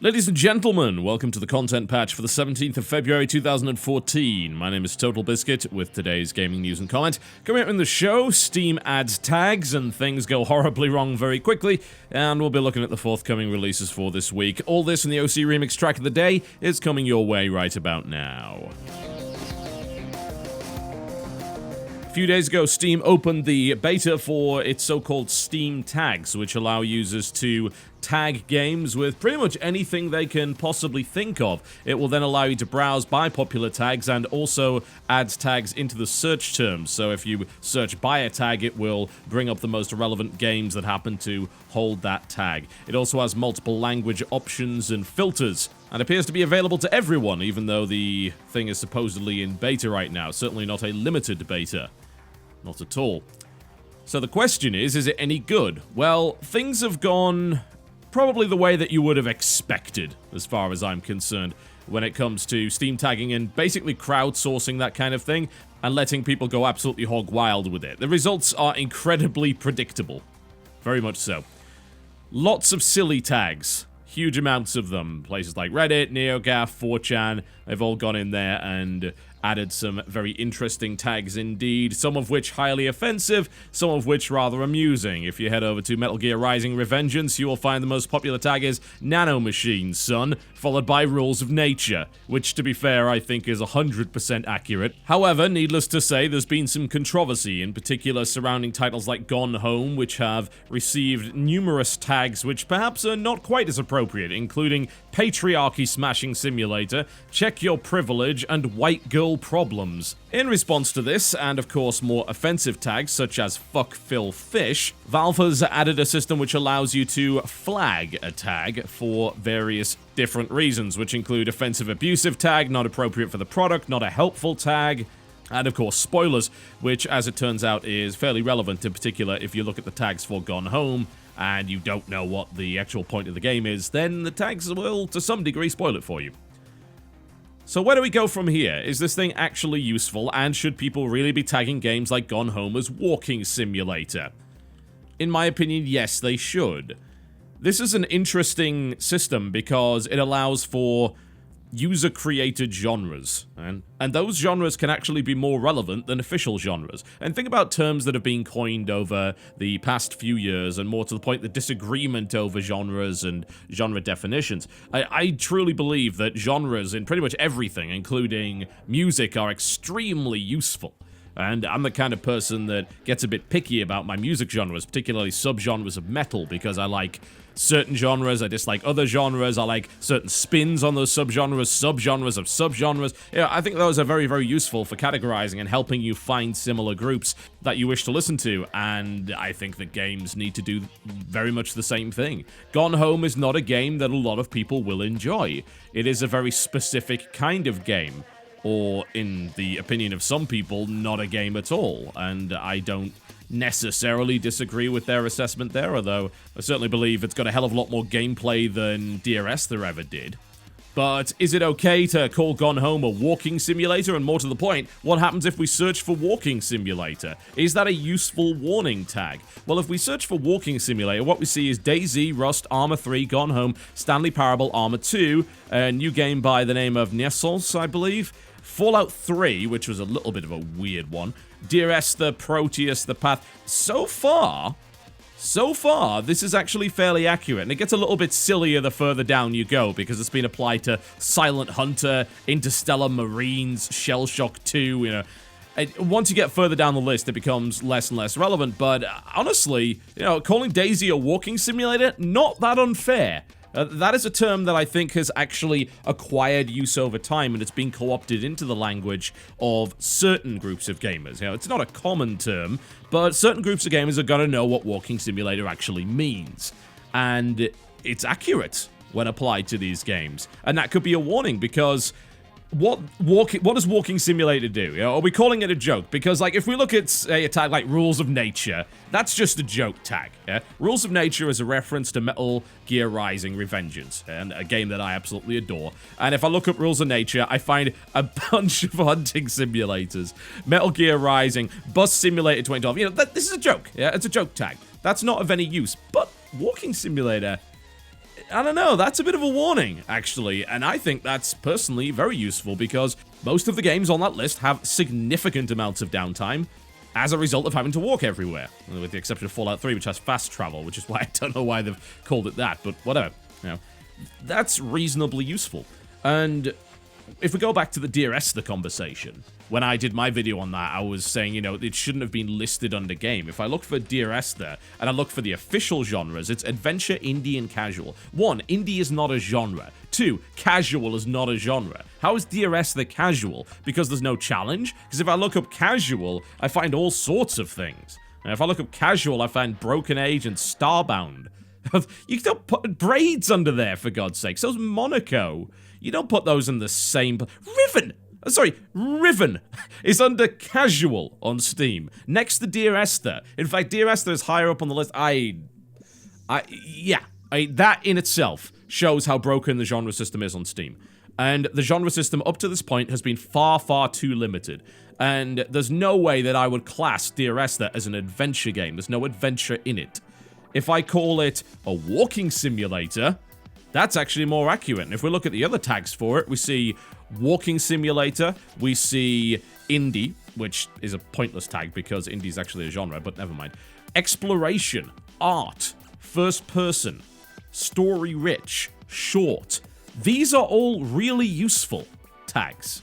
Ladies and gentlemen, welcome to the content patch for the 17th of February 2014. My name is TotalBiscuit with today's gaming news and comment. Coming up in the show, Steam adds tags and things go horribly wrong very quickly, and we'll be looking at the forthcoming releases for this week. All this and the OC Remix track of the day is coming your way right about now. A few days ago, Steam opened the beta for its so-called Steam tags, which allow users to tag games with pretty much anything they can possibly think of. It will then allow you to browse by popular tags and also add tags into the search terms. So if you search by a tag, it will bring up the most relevant games that happen to hold that tag. It also has multiple language options and filters, and appears to be available to everyone, even though the thing is supposedly in beta right now. Certainly not a limited beta. Not at all. So the question is it any good? Well, things have gone probably the way that you would have expected, as far as I'm concerned, when it comes to Steam tagging and basically crowdsourcing that kind of thing, and letting people go absolutely hog wild with it. The results are incredibly predictable. Very much so. Lots of silly tags. Huge amounts of them. Places like Reddit, NeoGAF, 4chan, they've all gone in there and added some very interesting tags indeed, some of which highly offensive, some of which rather amusing. If you head over to Metal Gear Rising Revengeance, you will find the most popular tag is Nanomachine, son, followed by Rules of Nature, which, to be fair, I think is 100% accurate. However, needless to say, there's been some controversy, in particular surrounding titles like Gone Home, which have received numerous tags which perhaps are not quite as appropriate, including Patriarchy Smashing Simulator, Check Your Privilege, and White Girl Problems. In response to this, and of course more offensive tags such as Fuck Phil Fish, Valve has added a system which allows you to flag a tag for various different reasons, which include offensive abusive tag, not appropriate for the product, not a helpful tag, and of course spoilers, which as it turns out is fairly relevant, in particular if you look at the tags for Gone Home and you don't know what the actual point of the game is, then the tags will to some degree spoil it for you. So where do we go from here? Is this thing actually useful, and should people really be tagging games like Gone Home as walking simulator? In my opinion, yes, they should. This is an interesting system because it allows for user-created genres, and those genres can actually be more relevant than official genres. And think about terms that have been coined over the past few years, and more to the point, the disagreement over genres and genre definitions. I truly believe that genres in pretty much everything, including music, are extremely useful. And I'm the kind of person that gets a bit picky about my music genres, particularly subgenres of metal, because I like certain genres, I dislike other genres, I like certain spins on those subgenres of subgenres. Yeah, I think those are very, very useful for categorizing and helping you find similar groups that you wish to listen to, and I think that games need to do very much the same thing. Gone Home is not a game that a lot of people will enjoy. It is a very specific kind of game, or, in the opinion of some people, not a game at all, and I don't necessarily disagree with their assessment there, although I certainly believe it's got a hell of a lot more gameplay than DRS there ever did. But is it okay to call Gone Home a walking simulator? And more to the point, what happens if we search for walking simulator? Is that a useful warning tag? Well, if we search for walking simulator, what we see is DayZ, Rust, Arma 3, Gone Home, Stanley Parable, Arma 2, a new game by the name of Nessos, I believe, Fallout 3, which was a little bit of a weird one, DRS, the Proteus, the Path. So far, this is actually fairly accurate, and it gets a little bit sillier the further down you go, because it's been applied to Silent Hunter, Interstellar Marines, Shell Shock 2, you know. And once you get further down the list, it becomes less and less relevant, but honestly, you know, calling DayZ a walking simulator, not that unfair. That is a term that I think has actually acquired use over time, and it's been co-opted into the language of certain groups of gamers. You know, it's not a common term, but certain groups of gamers are going to know what walking simulator actually means. And it's accurate when applied to these games. And that could be a warning, because what does walking simulator do? You know, are we calling it a joke? Because, like, if we look at, say, a tag like Rules of Nature, that's just a joke tag. Yeah? Rules of Nature is a reference to Metal Gear Rising Revengeance, and a game that I absolutely adore. And if I look up Rules of Nature, I find a bunch of hunting simulators. Metal Gear Rising, Bus Simulator 2012. You know, this is a joke. Yeah, it's a joke tag. That's not of any use. But walking simulator, I don't know, that's a bit of a warning, actually, and I think that's personally very useful because most of the games on that list have significant amounts of downtime as a result of having to walk everywhere, with the exception of Fallout 3, which has fast travel, which is why I don't know why they've called it that, but whatever, that's reasonably useful. And if we go back to the Dear Esther conversation, when I did my video on that, I was saying, it shouldn't have been listed under game. If I look for Dear Esther, and I look for the official genres, it's adventure, indie, and casual. 1, indie is not a genre. 2, casual is not a genre. How is Dear Esther casual? Because there's no challenge? Because if I look up casual, I find all sorts of things. And if I look up casual, I find Broken Age and Starbound. You don't put braids under there, for God's sake. So's Monaco. You don't put those in the same... Riven is under casual on Steam, next to Dear Esther. In fact, Dear Esther is higher up on the list. That in itself shows how broken the genre system is on Steam. And the genre system up to this point has been far, far too limited. And there's no way that I would class Dear Esther as an adventure game. There's no adventure in it. If I call it a walking simulator, that's actually more accurate. And if we look at the other tags for it, we see walking simulator, we see indie, which is a pointless tag because indie is actually a genre, but never mind. Exploration, art, first person, story rich, short. These are all really useful tags.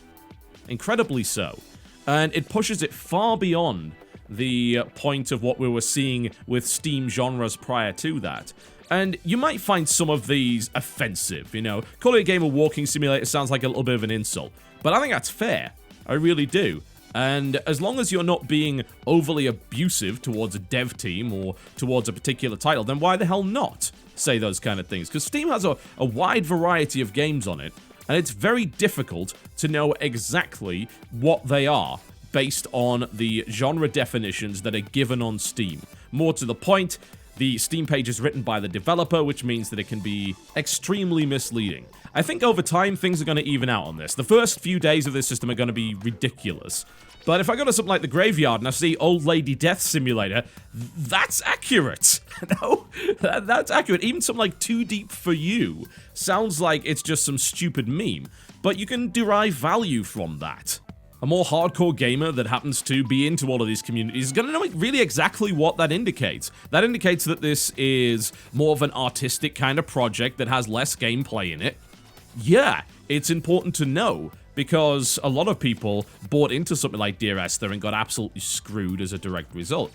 Incredibly so. And it pushes it far beyond the point of what we were seeing with Steam genres prior to that. And you might find some of these offensive, Calling a game a walking simulator sounds like a little bit of an insult. But I think that's fair. I really do. And as long as you're not being overly abusive towards a dev team or towards a particular title, then why the hell not say those kind of things? Because Steam has a wide variety of games on it, and it's very difficult to know exactly what they are based on the genre definitions that are given on Steam. More to the point, the Steam page is written by the developer, which means that it can be extremely misleading. I think over time, things are going to even out on this. The first few days of this system are going to be ridiculous. But if I go to something like The Graveyard and I see Old Lady Death Simulator, that's accurate. No, that's accurate. Even something like Too Deep for You sounds like it's just some stupid meme. But you can derive value from that. A more hardcore gamer that happens to be into all of these communities is going to know really exactly what that indicates. That indicates that this is more of an artistic kind of project that has less gameplay in it. Yeah, it's important to know, because a lot of people bought into something like Dear Esther and got absolutely screwed as a direct result.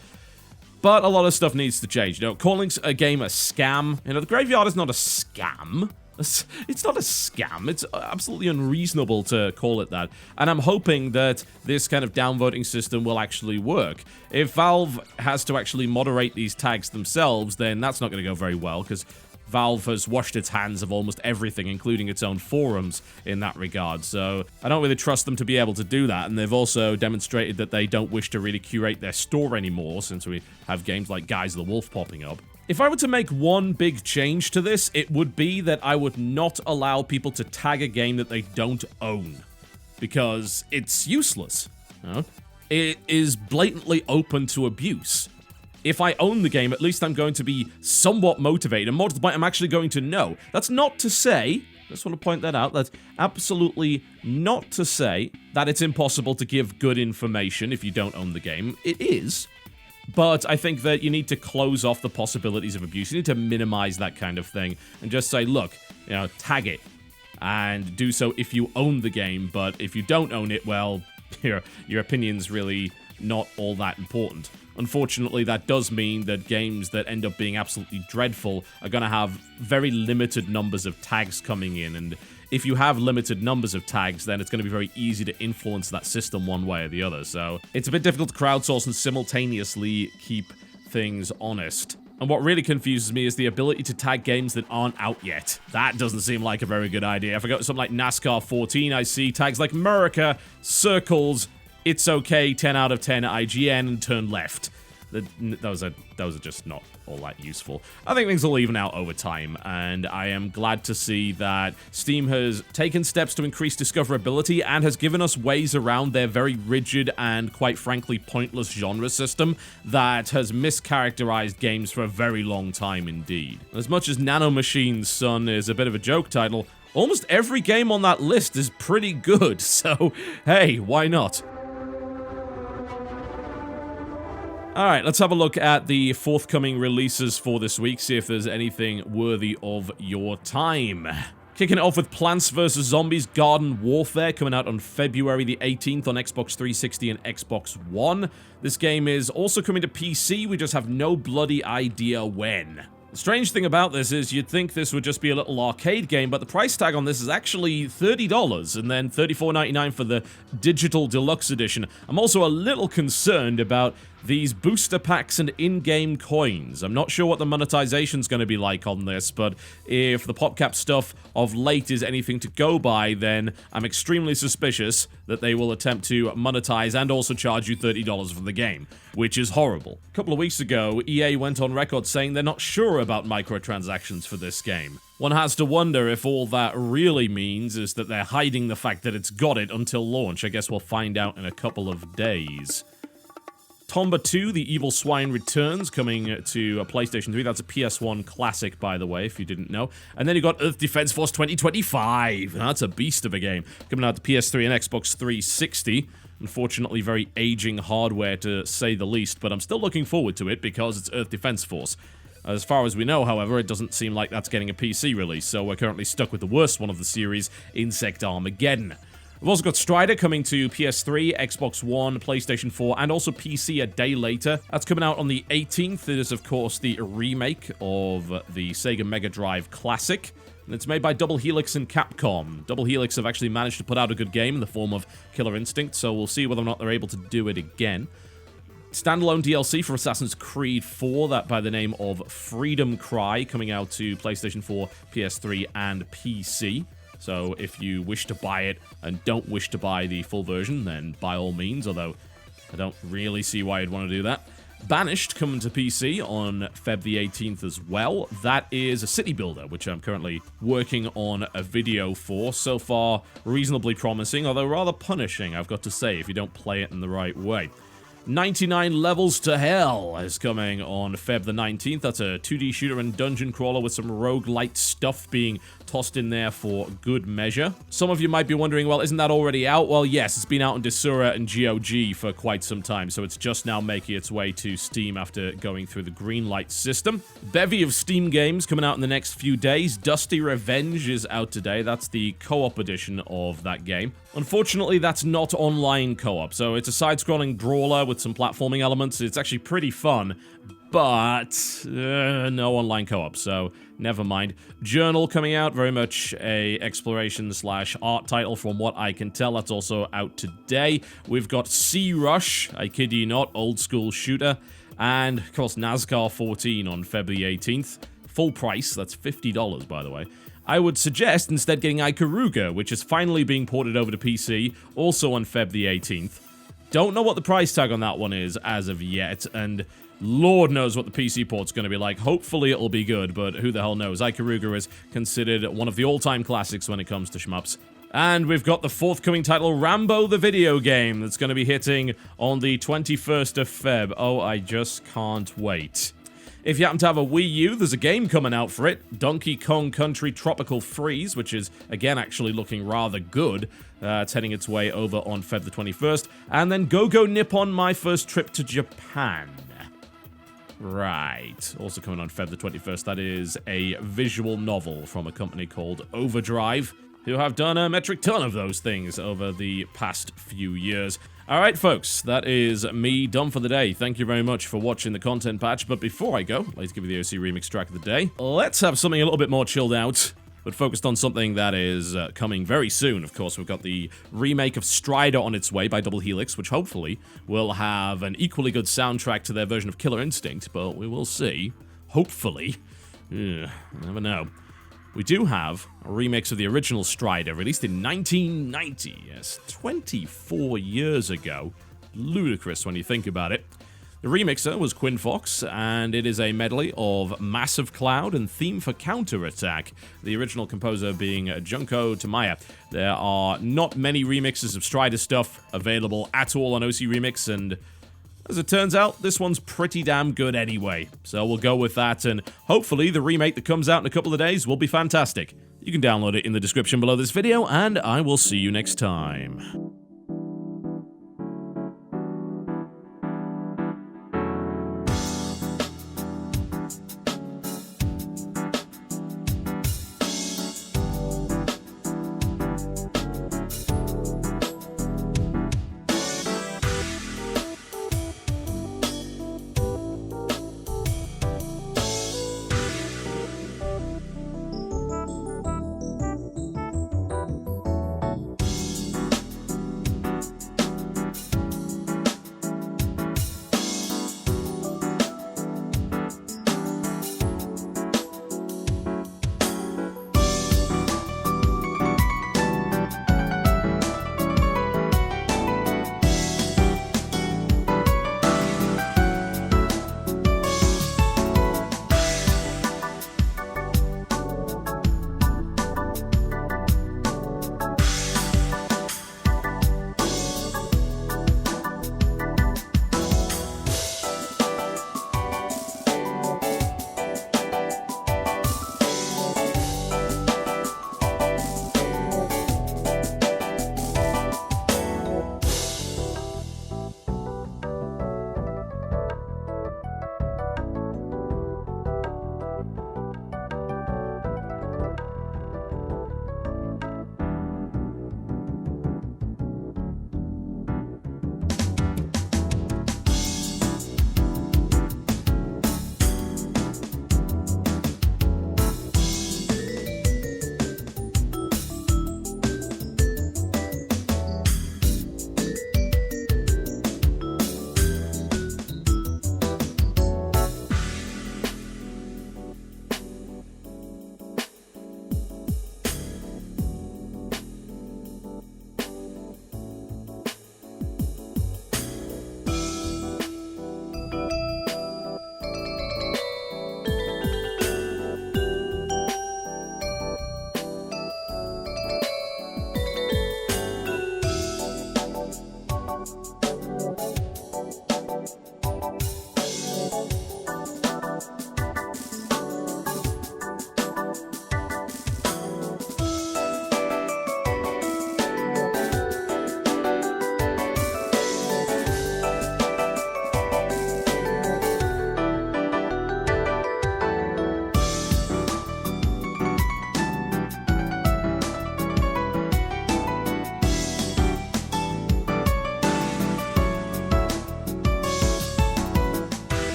But a lot of stuff needs to change. Calling a game a scam, The Graveyard is not a scam. It's not a scam. It's absolutely unreasonable to call it that. And I'm hoping that this kind of downvoting system will actually work. If Valve has to actually moderate these tags themselves, then that's not going to go very well, because Valve has washed its hands of almost everything, including its own forums in that regard. So I don't really trust them to be able to do that. And they've also demonstrated that they don't wish to really curate their store anymore, since we have games like Guys the Wolf popping up. If I were to make one big change to this, it would be that I would not allow people to tag a game that they don't own, because it's useless. It is blatantly open to abuse. If I own the game, at least I'm going to be somewhat motivated, and more to the point, I'm actually going to know. That's not to say, I just want to point that out, that's absolutely not to say that it's impossible to give good information if you don't own the game. It is. But I think that you need to close off the possibilities of abuse. You need to minimize that kind of thing and just say, look, tag it. And do so if you own the game, but if you don't own it, well, your opinion's really not all that important. Unfortunately, that does mean that games that end up being absolutely dreadful are going to have very limited numbers of tags coming in, and if you have limited numbers of tags, then it's going to be very easy to influence that system one way or the other. So it's a bit difficult to crowdsource and simultaneously keep things honest. And what really confuses me is the ability to tag games that aren't out yet. That doesn't seem like a very good idea. If I go to something like NASCAR 14, I see tags like America, Circles, It's Okay, 10 out of 10 IGN, and Turn Left. Those are just not all that useful. I think things will even out over time, and I am glad to see that Steam has taken steps to increase discoverability and has given us ways around their very rigid and, quite frankly, pointless genre system that has mischaracterized games for a very long time indeed. As much as Nanomachine's Son is a bit of a joke title, almost every game on that list is pretty good, so hey, why not? Alright, let's have a look at the forthcoming releases for this week, see if there's anything worthy of your time. Kicking it off with Plants vs. Zombies Garden Warfare, coming out on February the 18th on Xbox 360 and Xbox One. This game is also coming to PC, we just have no bloody idea when. The strange thing about this is you'd think this would just be a little arcade game, but the price tag on this is actually $30 and then $34.99 for the digital deluxe edition. I'm also a little concerned about these booster packs and in-game coins. I'm not sure what the monetization's going to be like on this, but if the PopCap stuff of late is anything to go by, then I'm extremely suspicious that they will attempt to monetize and also charge you $30 for the game, which is horrible. A couple of weeks ago, EA went on record saying they're not sure about microtransactions for this game. One has to wonder if all that really means is that they're hiding the fact that it's got it until launch. I guess we'll find out in a couple of days. Tomba 2, The Evil Swine Returns, coming to a PlayStation 3. That's a PS1 classic, by the way, if you didn't know. And then you got Earth Defense Force 2025. That's a beast of a game. Coming out to PS3 and Xbox 360. Unfortunately, very aging hardware, to say the least, but I'm still looking forward to it because it's Earth Defense Force. As far as we know, however, it doesn't seem like that's getting a PC release, so we're currently stuck with the worst one of the series, Insect Armageddon. We've also got Strider coming to PS3, Xbox One, PlayStation 4, and also PC a day later. That's coming out on the 18th. It is, of course, the remake of the Sega Mega Drive classic. And it's made by Double Helix and Capcom. Double Helix have actually managed to put out a good game in the form of Killer Instinct, so we'll see whether or not they're able to do it again. Standalone DLC for Assassin's Creed 4, that by the name of Freedom Cry, coming out to PlayStation 4, PS3, and PC. So if you wish to buy it and don't wish to buy the full version, then by all means, although I don't really see why you'd want to do that. Banished coming to PC on Feb the 18th as well. That is a city builder, which I'm currently working on a video for. So far, reasonably promising, although rather punishing, I've got to say, if you don't play it in the right way. 99 Levels to Hell is coming on Feb the 19th. That's a 2D shooter and dungeon crawler with some roguelite stuff being tossed in there for good measure. Some of you might be wondering, well, isn't that already out? Well, yes, it's been out in Desura and GOG for quite some time, so it's just now making its way to Steam after going through the greenlight system. Bevy of Steam games coming out in the next few days. Dusty Revenge is out today. That's the co-op edition of that game. Unfortunately, that's not online co-op, so it's a side-scrolling brawler with some platforming elements. It's actually pretty fun, but no online co-op, so never mind. Journal coming out, very much a exploration/art title from what I can tell. That's also out today. We've got Sea Rush, I kid you not, old school shooter, and of course NASCAR 14 on February 18th. Full price, that's $50 by the way. I would suggest instead getting Ikaruga, which is finally being ported over to PC, also on Feb the 18th. Don't know what the price tag on that one is as of yet, and Lord knows what the PC port's going to be like. Hopefully it'll be good, but who the hell knows. Ikaruga is considered one of the all-time classics when it comes to shmups. And we've got the forthcoming title, Rambo the Video Game, that's going to be hitting on the 21st of Feb. Oh, I just can't wait. If you happen to have a Wii U, there's a game coming out for it, Donkey Kong Country Tropical Freeze, which is, again, actually looking rather good. It's heading its way over on Feb the 21st. And then Go-Go Nippon, My First Trip to Japan. Right. Also coming on Feb the 21st, that is a visual novel from a company called Overdrive, who have done a metric ton of those things over the past few years. Alright folks, that is me done for the day. Thank you very much for watching the content patch, but before I go, let's give you the OC Remix track of the day. Let's have something a little bit more chilled out, but focused on something that is coming very soon. Of course, we've got the remake of Strider on its way by Double Helix, which hopefully will have an equally good soundtrack to their version of Killer Instinct, but we will see. Hopefully. Never know. We do have a remix of the original Strider, released in 1990, yes, 24 years ago. Ludicrous when you think about it. The remixer was Quinn Fox, and it is a medley of Massive Cloud and Theme for Counterattack, the original composer being Junko Tamaya. There are not many remixes of Strider stuff available at all on OC Remix, and as it turns out, this one's pretty damn good anyway. So we'll go with that, and hopefully the remake that comes out in a couple of days will be fantastic. You can download it in the description below this video, and I will see you next time.